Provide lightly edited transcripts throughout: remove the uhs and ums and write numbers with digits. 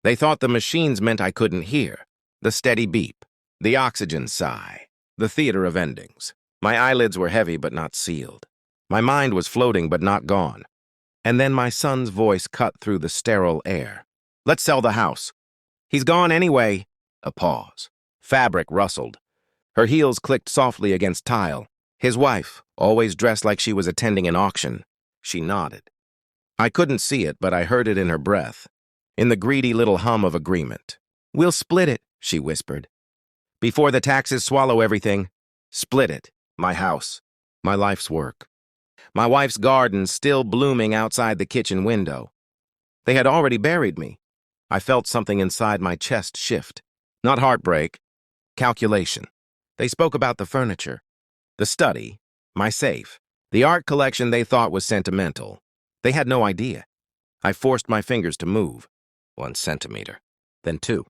They thought the machines meant I couldn't hear. The steady beep, the oxygen sigh, the theater of endings. My eyelids were heavy but not sealed. My mind was floating but not gone. And then my son's voice cut through the sterile air. "Let's sell the house." "He's gone anyway." A pause. Fabric rustled. Her heels clicked softly against tile. His wife, always dressed like she was attending an auction. She nodded. I couldn't see it, but I heard it in her breath, in the greedy little hum of agreement. "We'll split it," she whispered. "Before the taxes swallow everything. Split it. My house. My life's work. My wife's garden still blooming outside the kitchen window." They had already buried me. I felt something inside my chest shift. Not heartbreak. Calculation. They spoke about the furniture, the study, my safe, the art collection they thought was sentimental. They had no idea. I forced my fingers to move. 1 centimeter, then 2.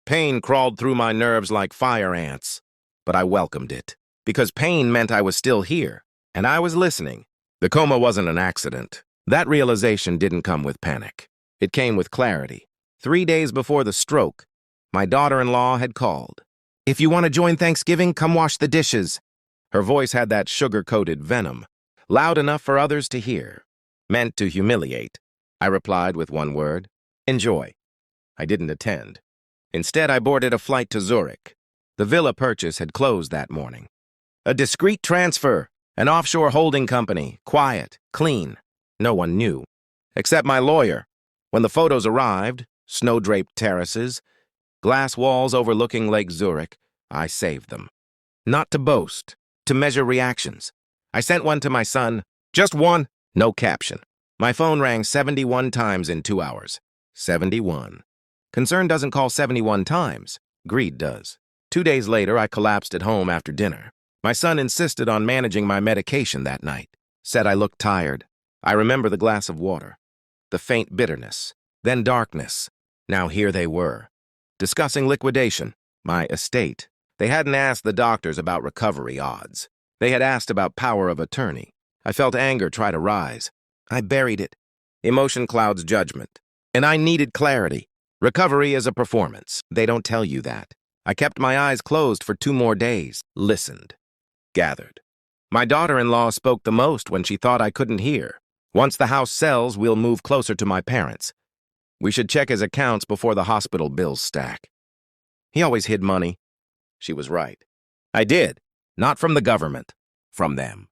Pain crawled through my nerves like fire ants, but I welcomed it, because pain meant I was still here, and I was listening. The coma wasn't an accident. That realization didn't come with panic. It came with clarity. 3 days before the stroke, my daughter-in-law had called. "If you want to join Thanksgiving, come wash the dishes." Her voice had that sugar-coated venom, loud enough for others to hear. Meant to humiliate. I replied with one word: enjoy. I didn't attend. Instead, I boarded a flight to Zurich. The villa purchase had closed that morning. A discreet transfer, an offshore holding company, quiet, clean. No one knew, except my lawyer. When the photos arrived, snow-draped terraces, glass walls overlooking Lake Zurich, I saved them. Not to boast, to measure reactions. I sent one to my son, just one, no caption. My phone rang 71 times in 2 hours. 71. Concern doesn't call 71 times. Greed does. 2 days later, I collapsed at home after dinner. My son insisted on managing my medication that night. Said I looked tired. I remember the glass of water. The faint bitterness. Then darkness. Now here they were. Discussing liquidation. My estate. They hadn't asked the doctors about recovery odds. They had asked about power of attorney. I felt anger try to rise. I buried it. Emotion clouds judgment. And I needed clarity. Recovery is a performance. They don't tell you that. I kept my eyes closed for 2 more days. Listened. Gathered. My daughter-in-law spoke the most when she thought I couldn't hear. "Once the house sells, we'll move closer to my parents. We should check his accounts before the hospital bills stack." He always hid money. She was right. I did. Not from the government. From them.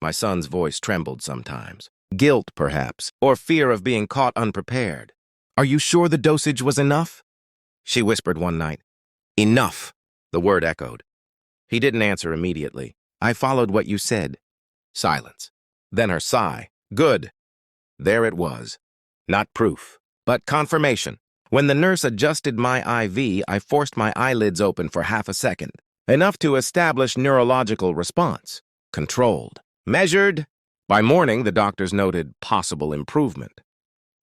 My son's voice trembled sometimes. Guilt, perhaps, or fear of being caught unprepared. "Are you sure the dosage was enough?" She whispered one night. "Enough," the word echoed. He didn't answer immediately. "I followed what you said." Silence. Then her sigh. "Good." There it was. Not proof, but confirmation. When the nurse adjusted my IV, I forced my eyelids open for half a second. Enough to establish neurological response. Controlled. Measured. By morning, the doctors noted possible improvement.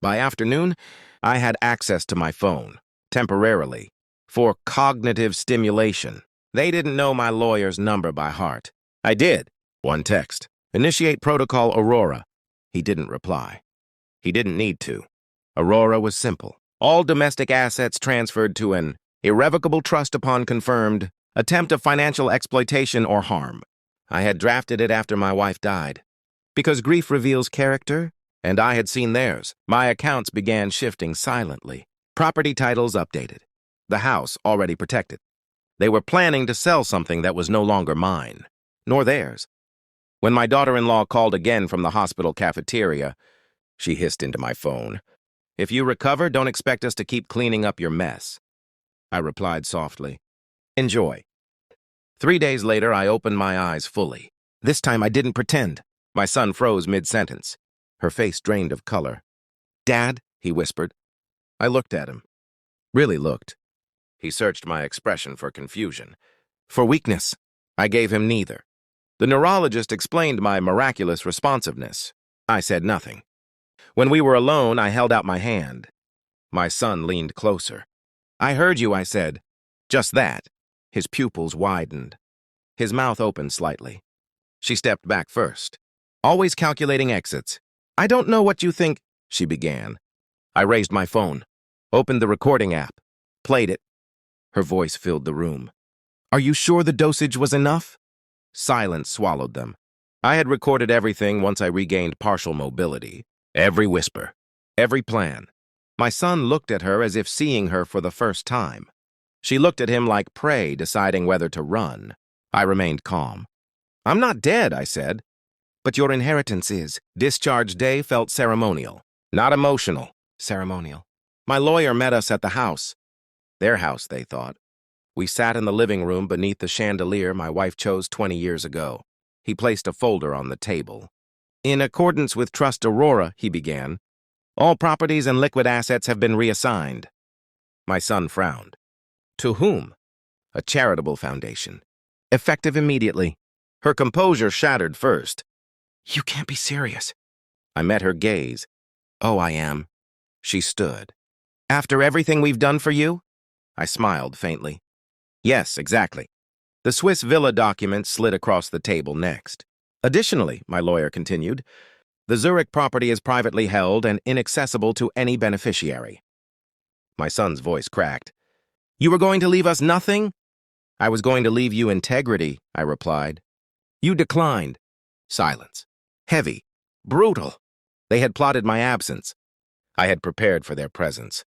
By afternoon, I had access to my phone, temporarily, for cognitive stimulation. They didn't know my lawyer's number by heart. I did. One text. "Initiate protocol Aurora." He didn't reply. He didn't need to. Aurora was simple. All domestic assets transferred to an irrevocable trust upon confirmed attempt of financial exploitation or harm. I had drafted it after my wife died. Because grief reveals character, and I had seen theirs, my accounts began shifting silently. Property titles updated. The house already protected. They were planning to sell something that was no longer mine, nor theirs. When my daughter-in-law called again from the hospital cafeteria, she hissed into my phone, "If you recover, don't expect us to keep cleaning up your mess." I replied softly, "Enjoy." 3 days later, I opened my eyes fully. This time I didn't pretend. My son froze mid-sentence. Her face drained of color. "Dad," he whispered. I looked at him. Really looked. He searched my expression for confusion. For weakness. I gave him neither. The neurologist explained my miraculous responsiveness. I said nothing. When we were alone, I held out my hand. My son leaned closer. "I heard you," I said. Just that. His pupils widened. His mouth opened slightly. She stepped back first. "Always calculating exits." "I don't know what you think," she began. I raised my phone. Opened the recording app. Played it. Her voice filled the room. Are you sure the dosage was enough? Silence swallowed them. I had recorded everything once I regained partial mobility. Every whisper. Every plan. My son looked at her as if seeing her for the first time. She looked at him like prey, deciding whether to run. I remained calm. I'm not dead, I said. But your inheritance is. Discharge day felt ceremonial. Not emotional. Ceremonial. My lawyer met us at the house. Their house, they thought. We sat in the living room beneath the chandelier my wife chose 20 years ago. He placed a folder on the table. In accordance with Trust Aurora, he began, all properties and liquid assets have been reassigned. My son frowned. To whom? A charitable foundation. Effective immediately. Her composure shattered first. You can't be serious. I met her gaze. Oh, I am. She stood. After everything we've done for you? I smiled faintly. Yes, exactly. The Swiss villa document slid across the table next. Additionally, my lawyer continued, the Zurich property is privately held and inaccessible to any beneficiary. My son's voice cracked. You were going to leave us nothing? I was going to leave you integrity, I replied. You declined. Silence. Heavy. Brutal. They had plotted my absence. I had prepared for their presence.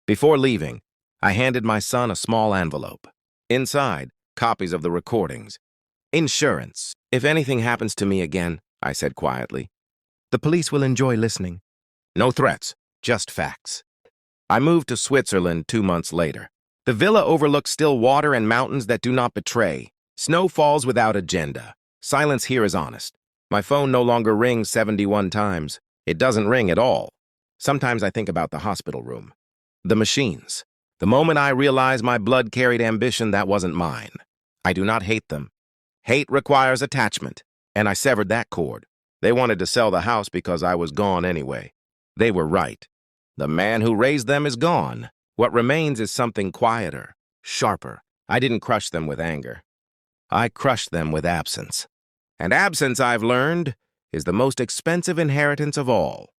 Before leaving, I handed my son a small envelope. Inside, copies of the recordings. Insurance. If anything happens to me again, I said quietly. The police will enjoy listening. No threats, just facts. I moved to Switzerland 2 months later. The villa overlooks still water and mountains that do not betray. Snow falls without agenda. Silence here is honest. My phone no longer rings 71 times. It doesn't ring at all. Sometimes I think about the hospital room. The machines. The moment I realize my blood carried ambition that wasn't mine. I do not hate them. Hate requires attachment, and I severed that cord. They wanted to sell the house because I was gone anyway. They were right. The man who raised them is gone. What remains is something quieter, sharper. I didn't crush them with anger. I crushed them with absence. And absence, I've learned, is the most expensive inheritance of all.